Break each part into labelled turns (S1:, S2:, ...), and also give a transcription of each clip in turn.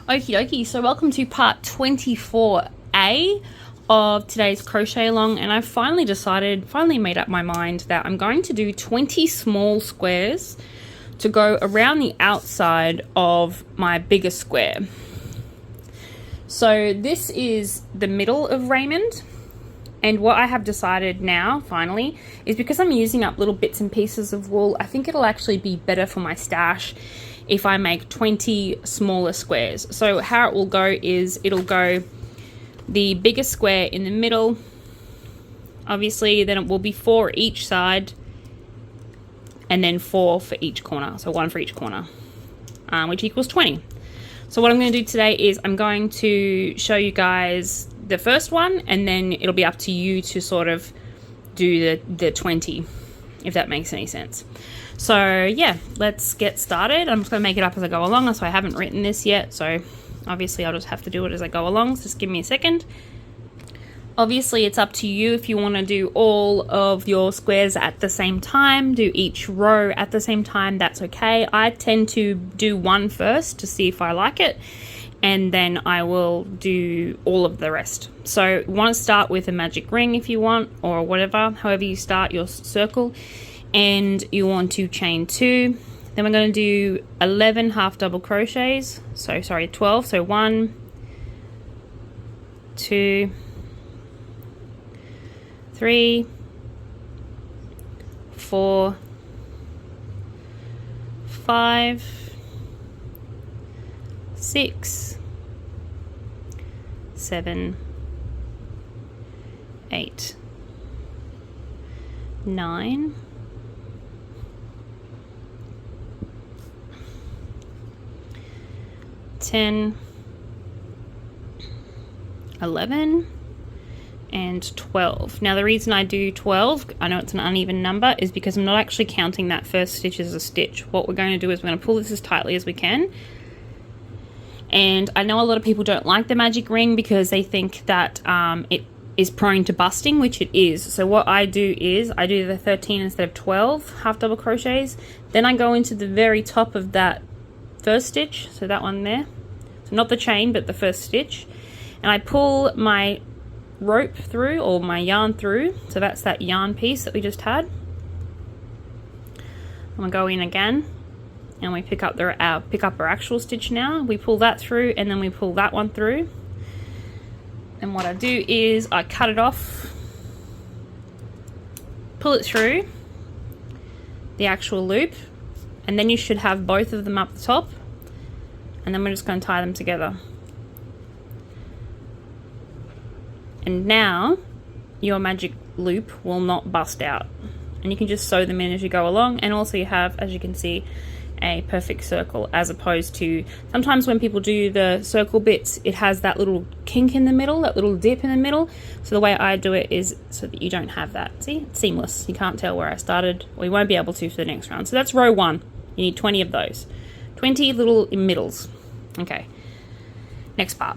S1: Okie dokie, so welcome to part 24A of today's crochet along, and I've finally made up my mind that I'm going to do 20 small squares to go around the outside of my bigger square. So this is the middle of Raymond, and what I have decided now finally is, because I'm using up little bits and pieces of wool, I think it'll actually be better for my stash if I make 20 smaller squares. So how it will go is it'll go the biggest square in the middle, obviously, then it will be 4 each side, and then 4 for each corner, so 1 for each corner, which equals 20. So what I'm going to do today is I'm going to show you guys the first one, and then it'll be up to you to sort of do the 20, if that makes any sense. So yeah, let's get started. I'm just going to make it up as I go along, so I haven't written this yet, so obviously I'll just have to do it as I go along, so just give me a second. Obviously it's up to you if you want to do all of your squares at the same time, do each row at the same time, that's okay. I tend to do one first to see if I like it, and then I will do all of the rest. So you want to start with a magic ring if you want, or whatever, however you start your circle, and you want to chain 2. Then we're going to do 11 half double crochets, 12, so 1, 2, 3, 4, 5, 6, 7, 8, 9, 10, 11, and 12. Now the reason I do 12, I know it's an uneven number, is because I'm not actually counting that first stitch as a stitch. What we're going to do is we're going to pull this as tightly as we can. And I know a lot of people don't like the magic ring because they think that it is prone to busting, which it is. So what I do is I do the 13 instead of 12 half double crochets. Then I go into the very top of that first stitch, so that one there, so not the chain but the first stitch, and I pull my rope through, or my yarn through, so that's that yarn piece that we just had. I'm gonna go in again, and we pick up our actual stitch. Now we pull that through, and then we pull that one through, and what I do is I cut it off, pull it through the actual loop, and then you should have both of them up the top, and then we're just going to tie them together. And now your magic loop will not bust out, and you can just sew them in as you go along. And also you have, as you can see, a perfect circle, as opposed to sometimes when people do the circle bits, it has that little kink in the middle, that little dip in the middle. So the way I do it is so that you don't have that. See, it's seamless. You can't tell where I started. We won't be able to for the next round. So that's row 1. You need 20 of those, 20 little middles. Okay, next part.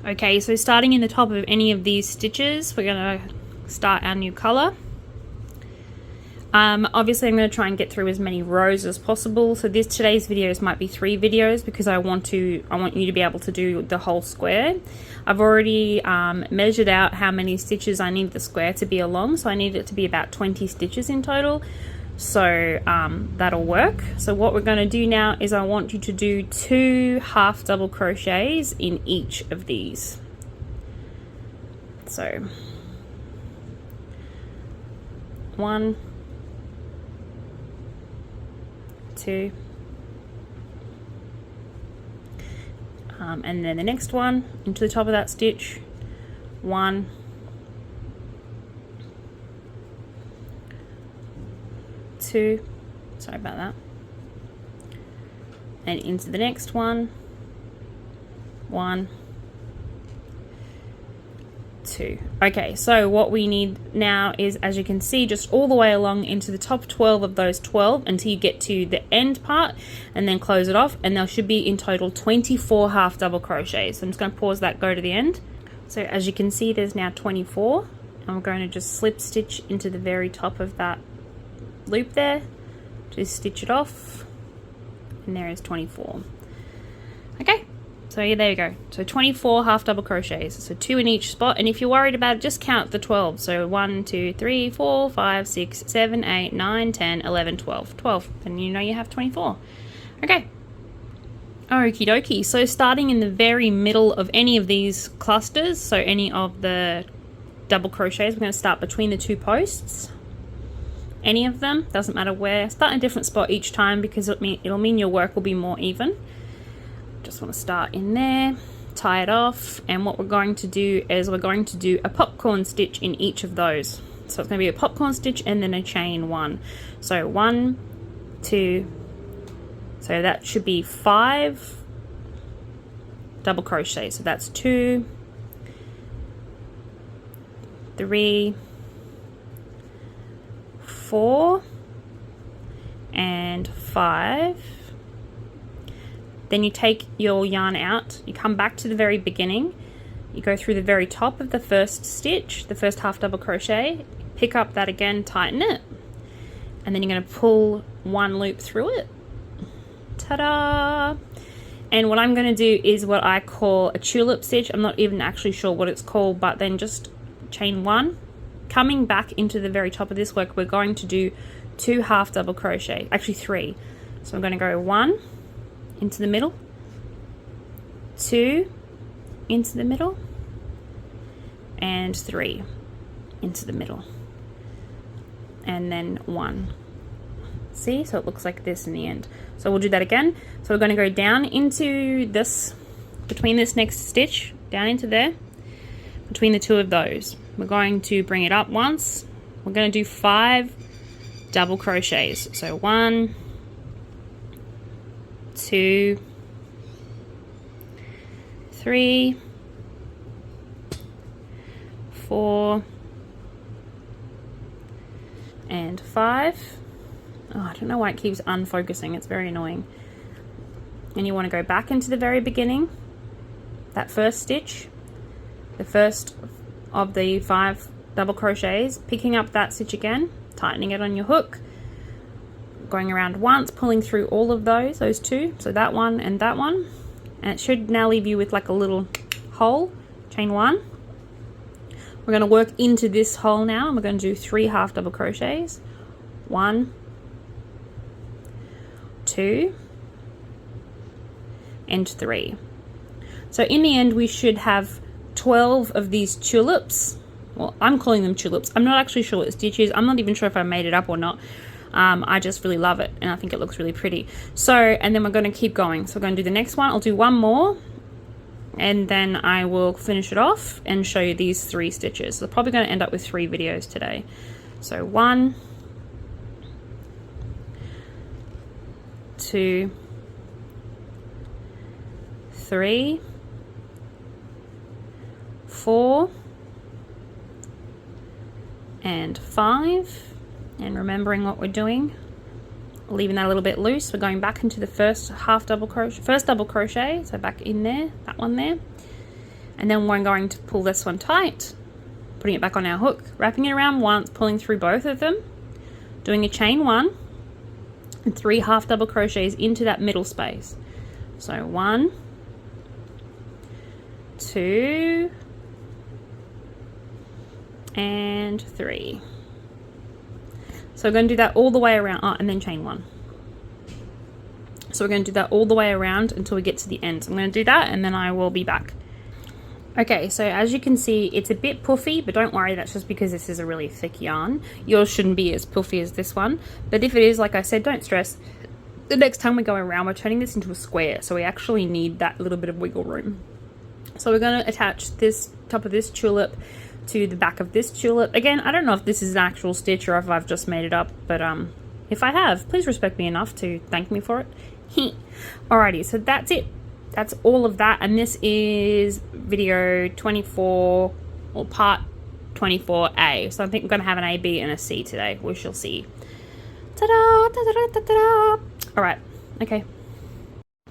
S1: Okay, so starting in the top of any of these stitches, we're going to start our new color. Obviously I'm going to try and get through as many rows as possible, so today's videos might be 3 videos because I want you to be able to do the whole square. I've already measured out how many stitches I need the square to be along, so I need it to be about 20 stitches in total, so that'll work. So what we're going to do now is I want you to do 2 half double crochets in each of these. So 1, 2, and then the next one into the top of that stitch, 1, 2, sorry about that, and into the next one, 1, 2. Okay, so what we need now is, as you can see, just all the way along into the top 12 of those 12 until you get to the end part, and then close it off, and there should be in total 24 half double crochets. So I'm just going to pause that, go to the end. So as you can see, there's now 24, and we're going to just slip stitch into the very top of that loop there, just stitch it off, and there is 24. Okay, So yeah, there you go. So 24 half double crochets. So 2 in each spot. And if you're worried about it, just count the 12. So 1, 2, 3, 4, 5, 6, 7, 8, 9, 10, 11, 12. 12. And you know you have 24. Okay. Okie dokie. So starting in the very middle of any of these clusters, so any of the double crochets, we're going to start between the 2 posts. Any of them, doesn't matter where. Start in a different spot each time because it'll mean your work will be more even. Just want to start in there, tie it off, and what we're going to do is we're going to do a popcorn stitch in each of those. So it's going to be a popcorn stitch and then a chain 1. So 1, 2, so that should be 5 double crochet. So that's 2, 3, 4, and 5. Then you take your yarn out, you come back to the very beginning, you go through the very top of the first stitch, the first half double crochet, pick up that again, tighten it, and then you're going to pull 1 loop through it. Ta-da! And what I'm going to do is what I call a tulip stitch. I'm not even actually sure what it's called, but then just chain 1. Coming back into the very top of this work, we're going to do 2 half double crochet, actually 3. So I'm going to go 1 into the middle, 2 into the middle, and 3 into the middle, and then 1. See, so it looks like this in the end. So we'll do that again. So we're going to go down into this, between this next stitch, down into there, between the 2 of those. We're going to bring it up once. We're going to do 5 double crochets. So 1, 2, 3, 4, and 5. Oh, I don't know why it keeps unfocusing. It's very annoying. And you want to go back into the very beginning, that first stitch, the first of the 5 double crochets, picking up that stitch again, tightening it on your hook, going around once, pulling through all of those 2, so that one, and it should now leave you with like a little hole. Chain 1. We're going to work into this hole now, and we're going to do 3 half double crochets. 1, 2, and 3. So in the end we should have 12 of these tulips. Well, I'm calling them tulips. I'm not actually sure what stitch is. I'm not even sure if I made it up or not. I just really love it, and I think it looks really pretty. So, and then we're going to keep going. So we're going to do the next one. I'll do 1 more, and then I will finish it off and show you these 3 stitches. So I'm probably going to end up with 3 videos today. So 1, 2, 3, 4, and 5. And remembering what we're doing, leaving that a little bit loose, we're going back into the first double crochet, so back in there, that one there, and then we're going to pull this one tight, putting it back on our hook, wrapping it around once, pulling through both of them, doing a chain 1 and 3 half double crochets into that middle space. So 1, 2, and 3. So we're going to do that all the way around, and then chain 1. So we're going to do that all the way around until we get to the end. So I'm going to do that, and then I will be back. Okay, so as you can see, it's a bit puffy, but don't worry, that's just because this is a really thick yarn. Yours shouldn't be as puffy as this one, but if it is, like I said, don't stress. The next time we go around, we're turning this into a square, so we actually need that little bit of wiggle room. So we're going to attach this top of this tulip to the back of this tulip. Again, I don't know if this is an actual stitch or if I've just made it up, but if I have, please respect me enough to thank me for it. Alrighty, so that's it. That's all of that, and this is video 24, or part 24A. So I think I'm going to have an A, B, and a C today. We shall see. Ta-da! Ta-da! Ta-da! Alright, okay.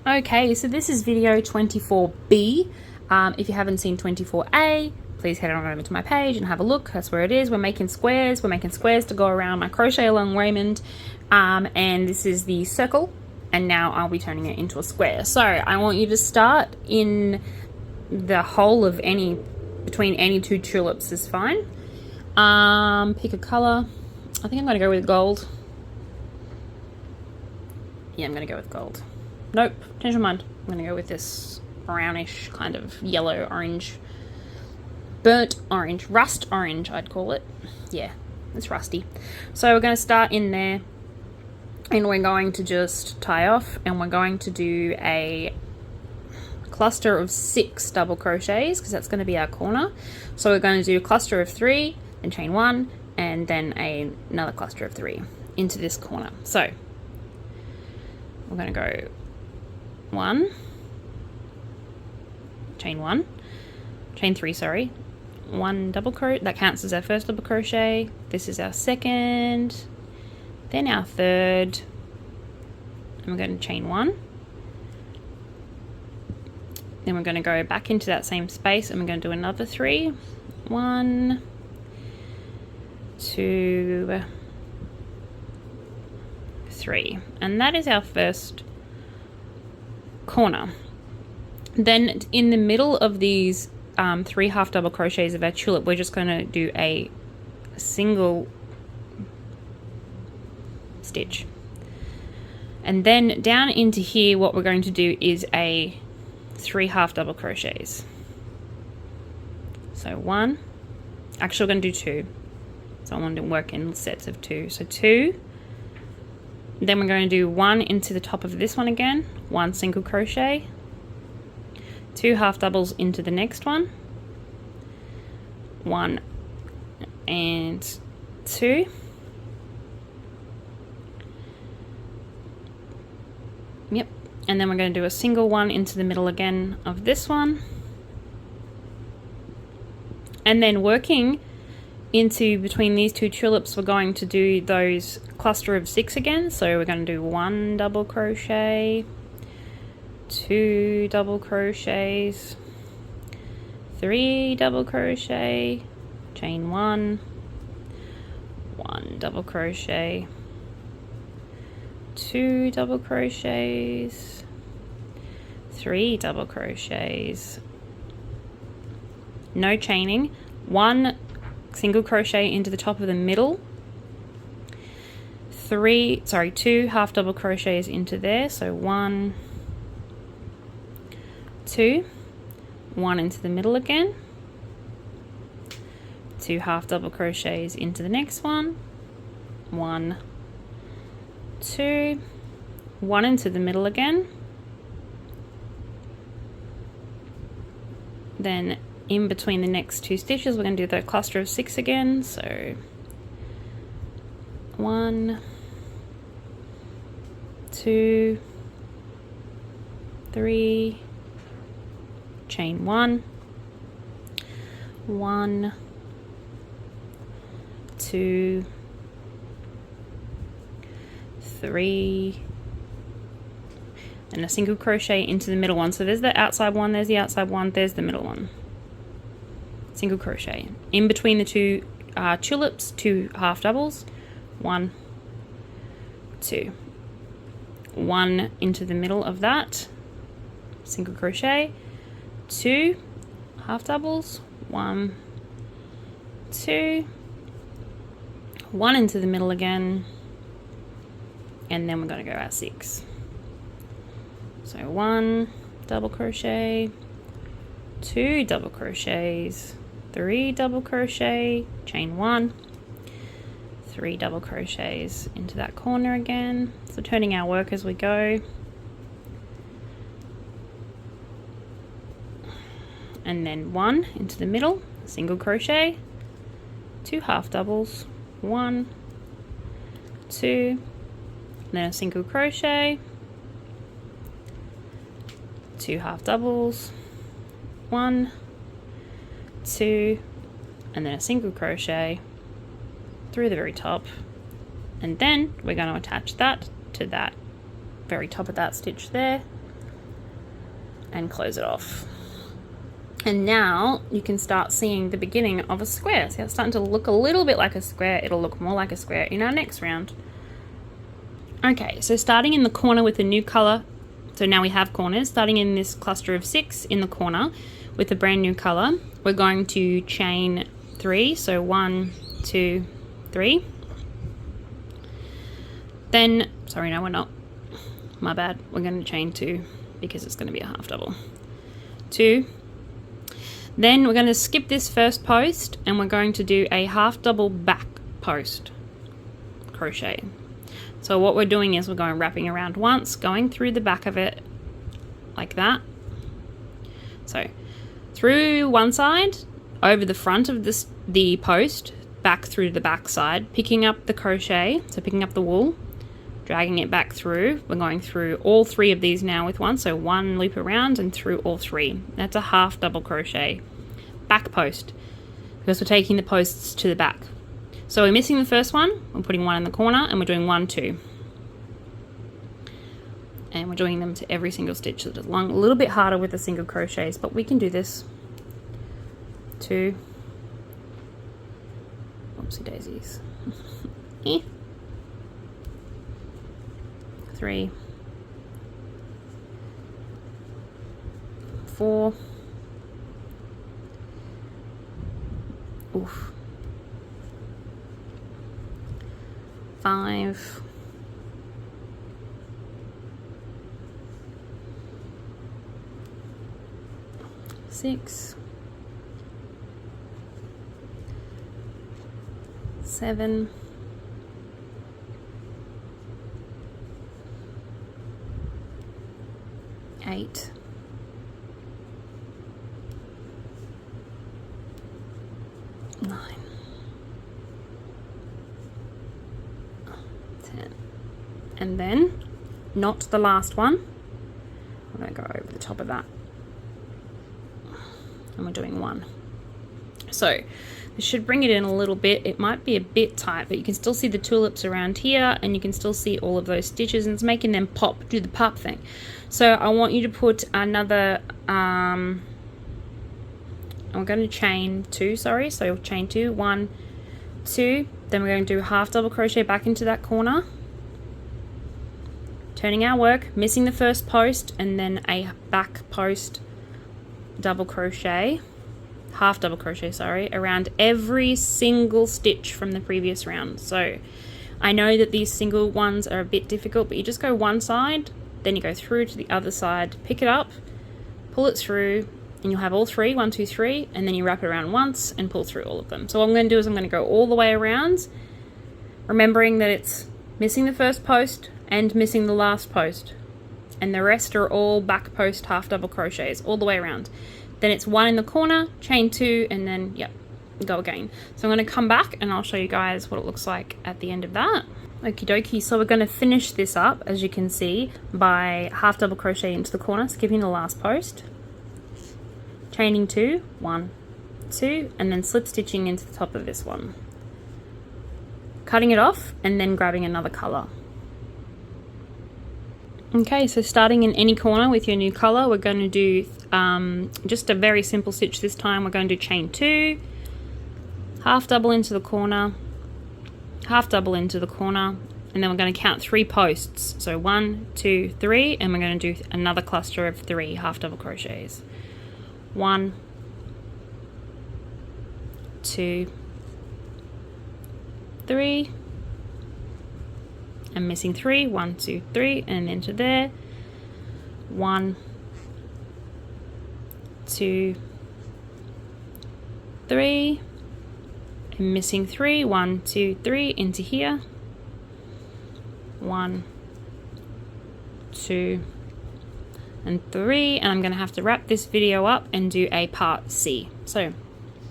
S1: Okay, so this is video 24B. If you haven't seen 24A, please head on over to my page and have a look. That's where it is. We're making squares. We're making squares to go around my crochet along Raymond. And this is the circle and now I'll be turning it into a square. So I want you to start in the whole of between any two tulips is fine. Pick a color. I think I'm going to go with gold. Yeah, I'm going to go with gold. Nope, change my mind. I'm going to go with this brownish kind of yellow orange, burnt orange, rust orange I'd call it. Yeah, it's rusty. So we're going to start in there, and we're going to just tie off, and we're going to do a cluster of 6 double crochets because that's going to be our corner. So we're going to do a cluster of 3, then chain 1, and then another cluster of 3 into this corner. So we're going to go 1, chain 1, chain 3, sorry, 1 double crochet. That counts as our first double crochet. This is our second, then our third, and we're going to chain 1. Then we're going to go back into that same space and we're going to do another 3. 1, 2, 3. And that is our first corner. Then in the middle of these 3 half double crochets of our tulip, we're just going to do a single stitch. And then down into here, what we're going to do is a 3 half double crochets. So 1, actually we're going to do 2. So I want to work in sets of 2. So 2, then we're going to do 1 into the top of this one again, 1 single crochet, 2 half doubles into the next one, 1 and 2, yep, and then we're going to do a single one into the middle again of this one, and then working into between these two tulips, we're going to do those cluster of 6 again. So we're going to do 1 double crochet, 2 double crochets, 3 double crochet, chain 1, 1 double crochet, 2 double crochets, 3 double crochets, no chaining, 1 single crochet into the top of the middle, 2 half double crochets into there, so 1, 2, 1 into the middle again, 2 half double crochets into the next one, 1, 2, 1 into the middle again, then in between the next 2 stitches we're going to do the cluster of 6 again, so 1, 2, 3, chain 1, 1, 2, 3, and a single crochet into the middle one. So there's the outside one, there's the outside one, there's the middle one. Single crochet in between the 2 tulips, 2 half doubles, 1, 2, 1 into the middle of that, single crochet, 2 half doubles, 1, 2, 1 into the middle again, and then we're going to go our 6. So 1 double crochet, 2 double crochets, 3 double crochet, chain 1, 3 double crochets into that corner again. So turning our work as we go. And then 1 into the middle, single crochet, 2 half doubles, 1, 2, then a single crochet, 2 half doubles, 1, 2, and then a single crochet through the very top, and then we're going to attach that to that very top of that stitch there and close it off. And now you can start seeing the beginning of a square. See, it's starting to look a little bit like a square. It'll look more like a square in our next round. Okay, so starting in the corner with a new color, so now we have corners, starting in this cluster of 6 in the corner with a brand new color, we're going to chain 3, so 1, 2, 3. Then, sorry, no, we're not, my bad, we're going to chain 2 because it's going to be a half double. 2. Then we're going to skip this first post and we're going to do a half double back post crochet. So what we're doing is we're going wrapping around once, going through the back of it like that. So through one side, over the front of the post, back through the back side, picking up the crochet, so picking up the wool, dragging it back through. We're going through all 3 of these now with one, so 1 loop around and through all 3. That's a half double crochet back post because we're taking the posts to the back. So we're missing the first one, we're putting 1 in the corner and we're doing 1, 2. And we're doing them to every single stitch. So it's a little bit harder with the single crochets, but we can do this. 2. Oopsie daisies. 3. 4. Oof. 5. 6. 7. 8. 9. 10. And then, not the last one, I'm going to go over the top of that. And we're doing 1. So this should bring it in a little bit. It might be a bit tight, but you can still see the tulips around here and you can still see all of those stitches and it's making them pop, do the pop thing. So I want you to put another, I'm going to chain 2, sorry, so chain 2, 1, 2, then we're going to do half double crochet back into that corner, turning our work, missing the first post and then a back post double crochet, half double crochet, sorry, around every single stitch from the previous round. So I know that these single ones are a bit difficult, but you just go one side, then you go through to the other side, pick it up, pull it through, and you'll have all 3, 1, 2, 3, and then you wrap it around once and pull through all of them. So what I'm going to do is I'm going to go all the way around, remembering that it's missing the first post and missing the last post, and the rest are all back post half double crochets all the way around. Then it's 1 in the corner, chain 2, and then yep, go again. So I'm going to come back and I'll show you guys what it looks like at the end of that. Okie dokie, so we're going to finish this up, as you can see, by half double crochet into the corner, skipping the last post, chaining 2, 1, 2, and then slip stitching into the top of this one, cutting it off and then grabbing another color. Okay, so starting in any corner with your new color, we're going to do just a very simple stitch this time. We're going to do chain 2, half double into the corner, half double into the corner, and then we're going to count 3 posts. So 1, 2, 3, and we're going to do another cluster of 3 half double crochets. 1, 2, 3. I'm missing 3, 1, 2, 3, and into there. 1, 2, 3. I'm missing 3, 1, 2, 3, into here. 1, 2, and 3, and I'm going to have to wrap this video up and do a part C. So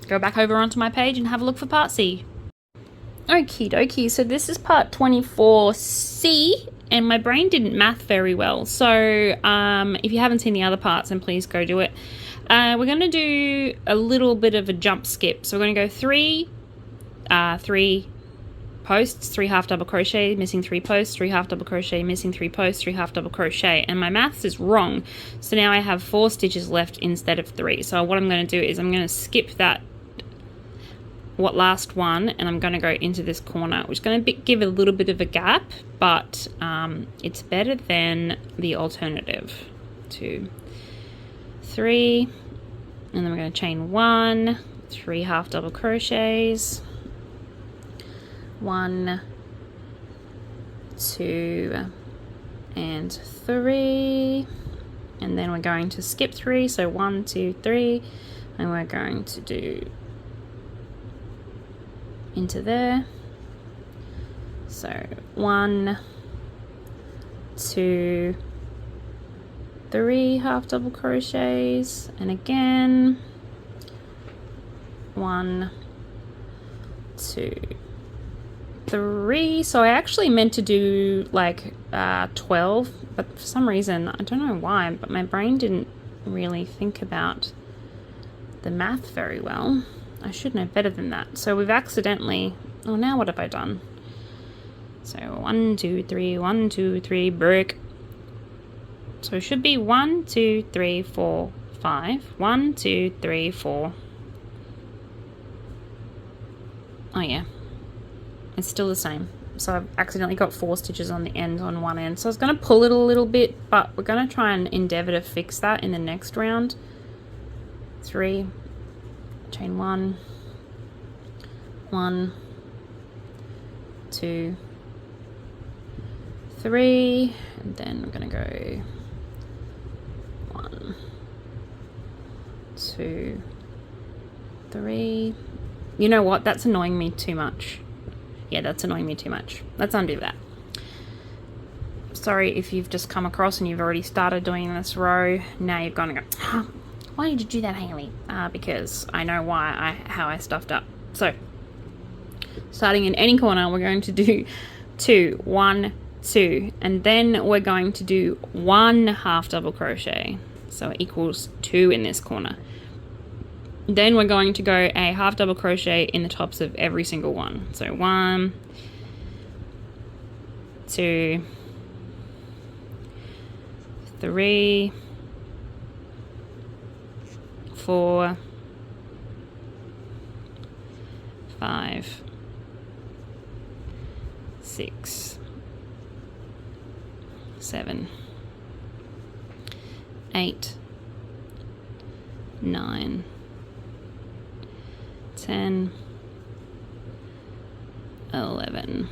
S1: go back over onto my page and have a look for part C. Okie dokie, so this is part 24C, and my brain didn't math very well, so if you haven't seen the other parts, then please go do it. We're going to do a little bit of a jump skip, so we're going to go 3 posts, 3 half double crochet, missing 3 posts, 3 half double crochet, missing 3 posts, 3 half double crochet, and my maths is wrong, so now I have 4 stitches left instead of 3. So what I'm going to do is I'm going to skip that last one, and I'm going to go into this corner, which is going to give a little bit of a gap, but it's better than the alternative. 2, 3, and then we're going to chain 1, 3 half double crochets, 1, 2, and 3, and then we're going to skip 3, so 1, 2, 3, and we're going to do into there. So 1, 2, 3 half double crochets, and again 1, 2, 3. So I actually meant to do like 12, but for some reason, I don't know why, but my brain didn't really think about the math very well. I should know better than that. So we've accidentally, oh, now what have I done? So 1, 2, 3, 1, 2, 3, break. So it should be 1, 2, 3, 4, 5. 1, 2, 3, 4. Oh yeah, it's still the same. So I've accidentally got 4 stitches on the end on one end. So I was going to pull it a little bit, but we're going to try and endeavor to fix that in the next round. 3, chain 1, 1, 2, 3, and then we're going to go 1, 2, 3. You know what? That's annoying me too much. Yeah, that's annoying me too much. Let's undo that. Sorry if you've just come across and you've already started doing this row. Now you're going to go, oh, why did you do that, Hayley? Because I know how I stuffed up. So, starting in any corner, we're going to do 2, 1, 2, and then we're going to do 1 half double crochet. So it equals 2 in this corner. Then we're going to go a half double crochet in the tops of every single one. So 1, 2, 3, 4, 5, 6, 7, 8, 9, 10, 11,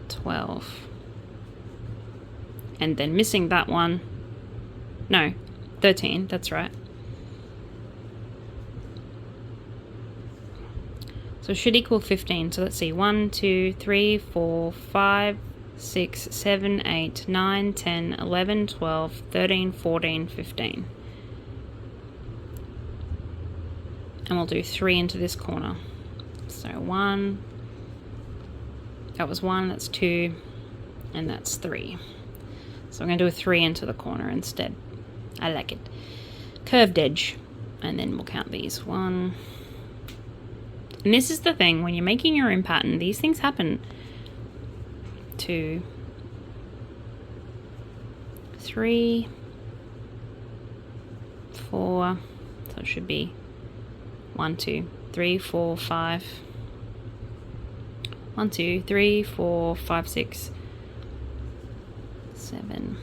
S1: 12, and then missing that one, no, 13, that's right. So it should equal 15. So let's see, 1, 2, 3, 4, 5, 6, 7, 8, 9, 10, 11, 12, 13, 14, 15. And we'll do 3 into this corner. So 1, that was 1, that's 2, and that's 3. So I'm going to do a 3 into the corner instead. I like it. Curved edge, and then we'll count these. 1, and this is the thing, when you're making your own pattern, these things happen. 2, 3, 4, so it should be 1, 2, 3, 4, 5. 1, 2, 3, 4, 5, 6, 7,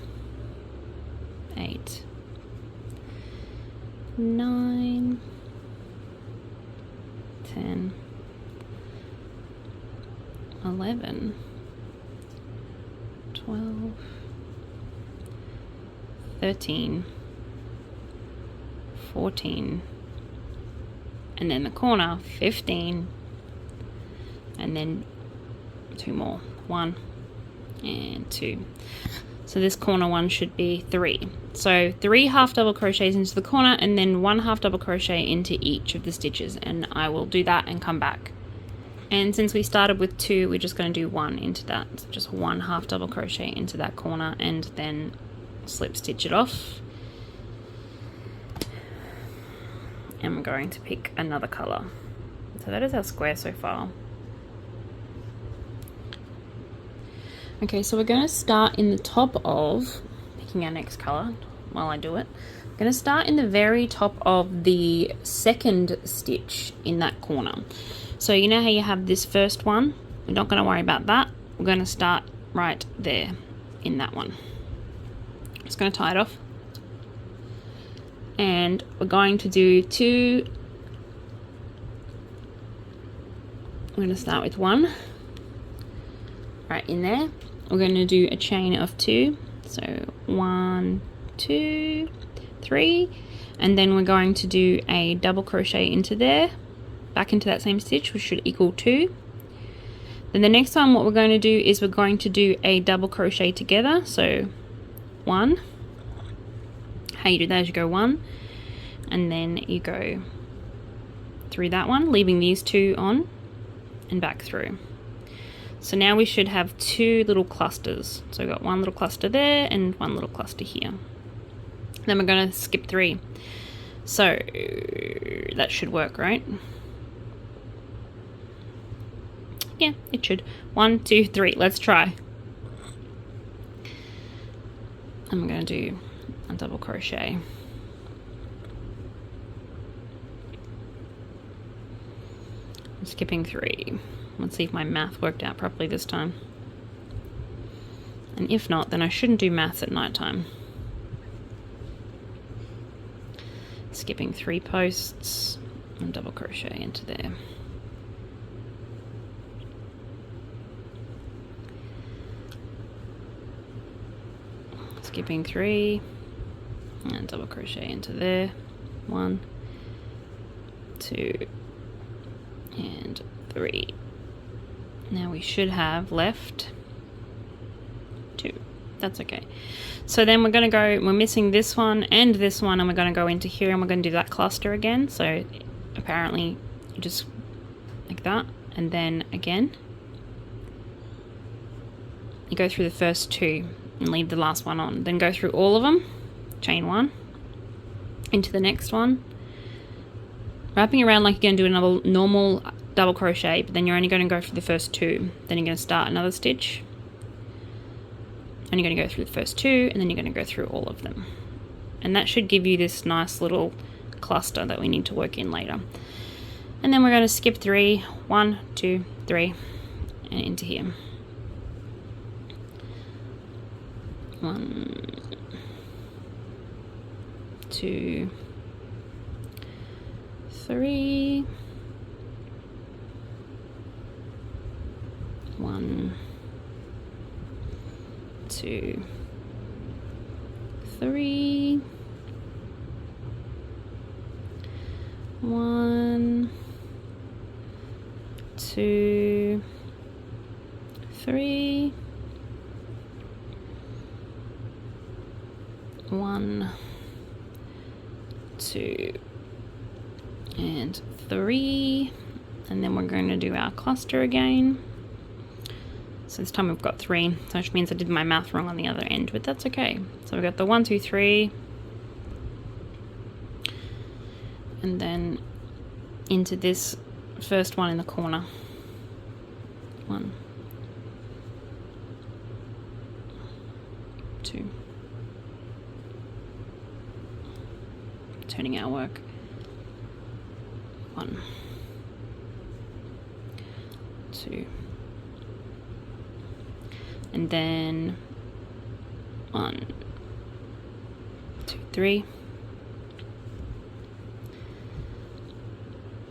S1: 8, 9, 10, 11, 12, 13, 14, and then the corner 15, and then 2 more, 1 and 2. So this corner one should be 3. So 3 half double crochets into the corner, and then 1 half double crochet into each of the stitches, and I will do that and come back. And since we started with 2, we're just going to do 1 into that. So just 1 half double crochet into that corner, and then slip stitch it off. And I'm going to pick another color. So that is our square so far. Okay, so we're going to start in the top of picking our next color. while I do it. I'm going to start in the very top of the second stitch in that corner. So you know how you have this first one? We're not going to worry about that. We're going to start right there in that one. Just going to tie it off. And we're going to do two. I'm going to start with one right in there. We're going to do a chain of 2. So 1, 2, 3, and then we're going to do a double crochet into there, back into that same stitch, which should equal 2. Then the next one, what we're going to do is we're going to do a double crochet together. So 1. How you do that is you go 1, and then you go through that one, leaving these 2 on and back through. So now we should have 2 little clusters. So we've got 1 little cluster there and 1 little cluster here. Then we're going to skip 3. So that should work, right? Yeah, it should. 1, 2, 3. Let's try. And we're going to do a double crochet. I'm skipping 3. Let's see if my math worked out properly this time. And if not, then I shouldn't do maths at night time. Skipping 3 posts and double crochet into there. Skipping 3 and double crochet into there. 1, 2, and 3. Now we should have left 2. That's okay. So then we're going to go, we're missing this one, and we're going to go into here, and we're going to do that cluster again. So apparently just like that, and then again you go through the first 2 and leave the last one on. Then go through all of them, chain 1 into the next one, wrapping around like you're going to do another normal double crochet, but then you're only going to go through the first 2. Then you're going to start another stitch, and you're going to go through the first 2, and then you're going to go through all of them. And that should give you this nice little cluster that we need to work in later. And then we're going to skip 3, 1, 2, 3, and into here. 1, 2, 3, 1, 2, 3, 1, 2, 3, 1, 2, and 3, and then we're going to do our cluster again. So this time we've got 3, which means I did my math wrong on the other end, but that's okay. So we've got the 1, 2, 3, and then into this first one in the corner. 1, 2. Turning our work. 1, 2. And then 1, 2, 3.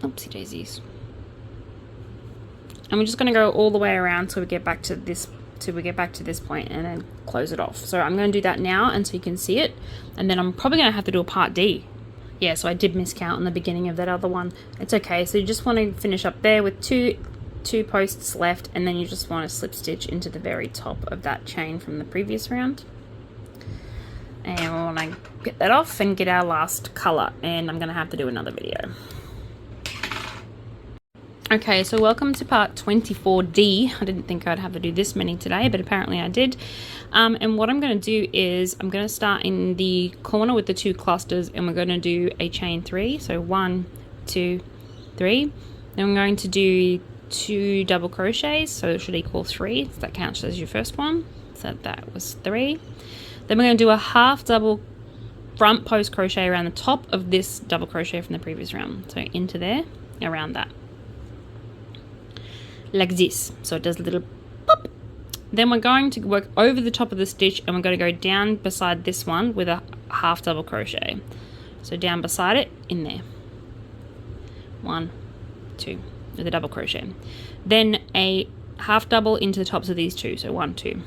S1: Oopsie daisies. And we're just going to go all the way around till we get back to this point, and then close it off. So I'm going to do that now, and so you can see it, and then I'm probably going to have to do a part D. Yeah, so I did miscount in the beginning of that other one. It's okay. So you just want to finish up there with two posts left, and then you just want to slip stitch into the very top of that chain from the previous round. And we want to get that off and get our last color, and I'm going to have to do another video. Okay, so welcome to part 24D. I didn't think I'd have to do this many today, but apparently I did. And what I'm going to do is I'm going to start in the corner with the 2 clusters, and we're going to do a chain 3. So 1, 2, 3. Then I'm going to do 2 double crochets, so it should equal 3. So that counts as your first one. So that was 3. Then we're going to do a half double front post crochet around the top of this double crochet from the previous round. So into there, around that, like this. So it does a little pop. Then we're going to work over the top of the stitch, and we're going to go down beside this one with a half double crochet. So down beside it, in there, 1, 2, with a double crochet. Then a half double into the tops of these two. So 1, 2,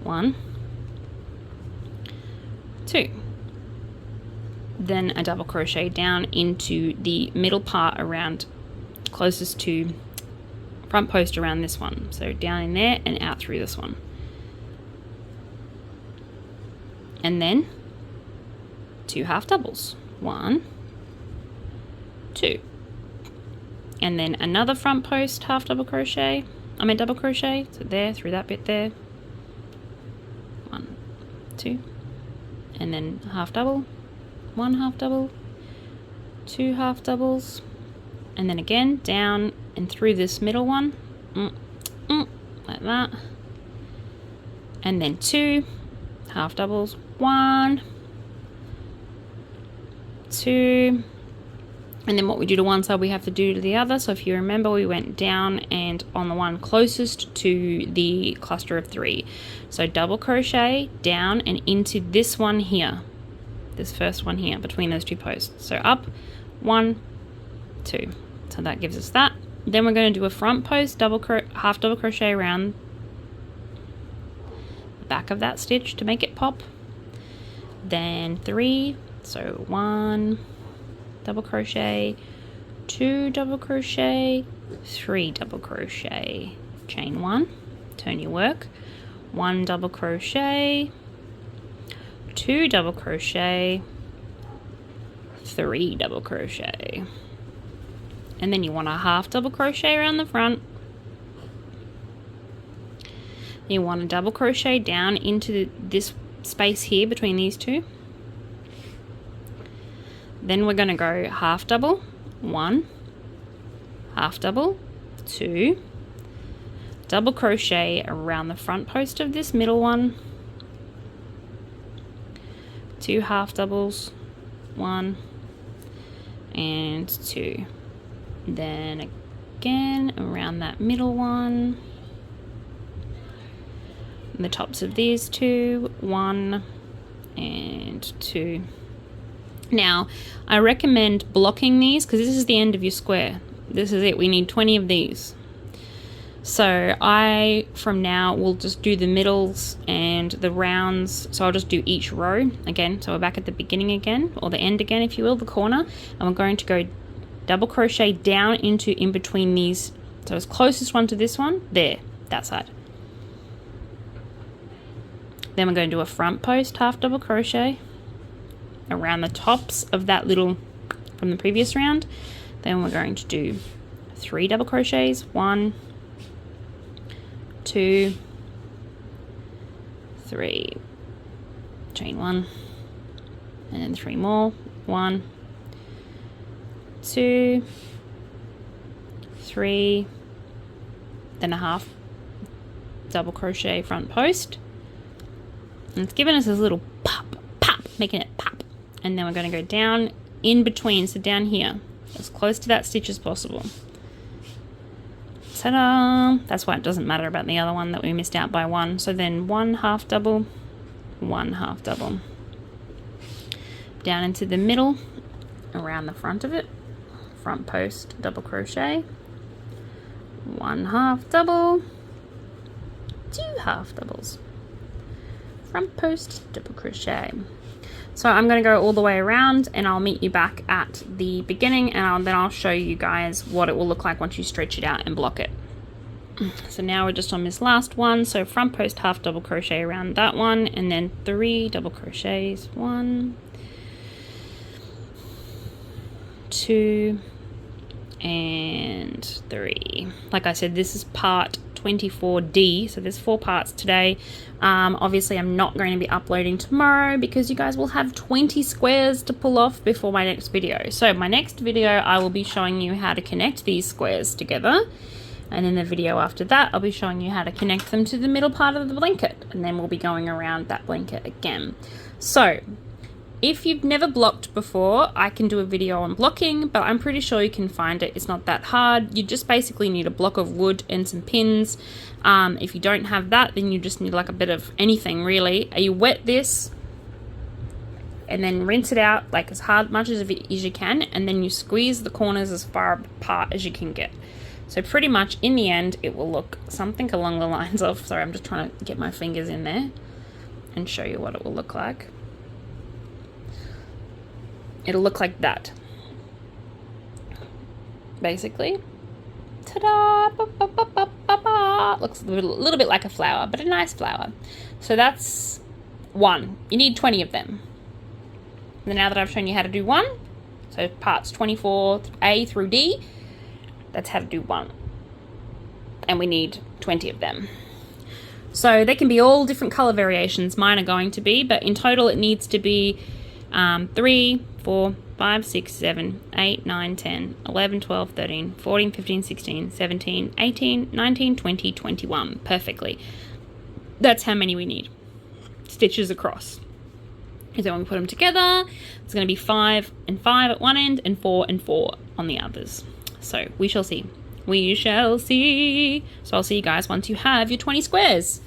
S1: 1, 2. Then a double crochet down into the middle part around, closest to front post around this one. So down in there and out through this one. And then 2 half doubles. 1, 2. And then another front post half double crochet. Double crochet. So there, through that bit there. 1, 2. And then half double. 1 half double. 2 half doubles. And then again, down and through this middle one. Like that. And then 2 half doubles. 1, 2. And then what we do to one side, we have to do to the other. So if you remember, we went down and on the one closest to the cluster of 3. So double crochet down and into this one here. This first one here between those 2 posts. So up, 1, 2. So that gives us that. Then we're going to do a front post half double crochet around the back of that stitch to make it pop. Then 3. So 1 double crochet, 2 double crochet, 3 double crochet, chain 1, turn your work, 1 double crochet, 2 double crochet, 3 double crochet, and then you want a half double crochet around the front. You want a double crochet down into this space here between these 2. Then we're going to go half double, 1, half double, 2, double crochet around the front post of this middle one, 2 half doubles, 1 and 2. Then again around that middle one, the tops of these 2, 1 and 2. Now, I recommend blocking these because this is the end of your square. This is it. We need 20 of these. So I, from now, will just do the middles and the rounds. So I'll just do each row again. So we're back at the beginning again, or the end again, if you will, the corner. And we're going to go double crochet down into in between these. So as closest one to this one, there, that side. Then we're going to do a front post half double crochet around the tops of that little from the previous round. Then we're going to do 3 double crochets, 1, 2, 3, chain 1, and then 3 more, 1, 2, 3, then a half double crochet front post, and it's giving us this little pop, making it pop. And then we're going to go down in between, so down here, as close to that stitch as possible. Ta-da! That's why it doesn't matter about the other one that we missed out by 1. So then 1 half double, 1 half double. Down into the middle, around the front of it, front post double crochet, 1 half double, 2 half doubles, front post double crochet. So I'm going to go all the way around and I'll meet you back at the beginning, and then I'll show you guys what it will look like once you stretch it out and block it. So now we're just on this last one. So front post half double crochet around that one, and then 3 double crochets, 1, 2 and 3. Like I said, this is part 24D, so there's 4 parts today. Obviously I'm not going to be uploading tomorrow because you guys will have 20 squares to pull off before my next video. So my next video I will be showing you how to connect these squares together, and in the video after that I'll be showing you how to connect them to the middle part of the blanket, and then we'll be going around that blanket again. So If you've never blocked before, I can do a video on blocking, but I'm pretty sure you can find it. It's not that hard. You just basically need a block of wood and some pins. If you don't have that, then you just need like a bit of anything really. You wet this and then rinse it out like as much as you can, and then you squeeze the corners as far apart as you can get. So pretty much in the end, it will look something along the lines of, sorry, I'm just trying to get my fingers in there and show you what it will look like. It'll look like that, basically. Ta-da! Looks a little bit like a flower, but a nice flower. So that's one. You need 20 of them. And now that I've shown you how to do one, so parts 24A through D, that's how to do one. And we need 20 of them. So they can be all different color variations. Mine are going to be, but in total it needs to be 3, 4, 5, 6, 7, 8, 9, 10, 11, 12, 13, 14, 15, 16, 17, 18, 19, 20, 21. Perfectly. That's how many we need. Stitches across. So when we put them together, it's going to be 5 and 5 at one end and 4 and 4 on the others. So we shall see. We shall see. So I'll see you guys once you have your 20 squares.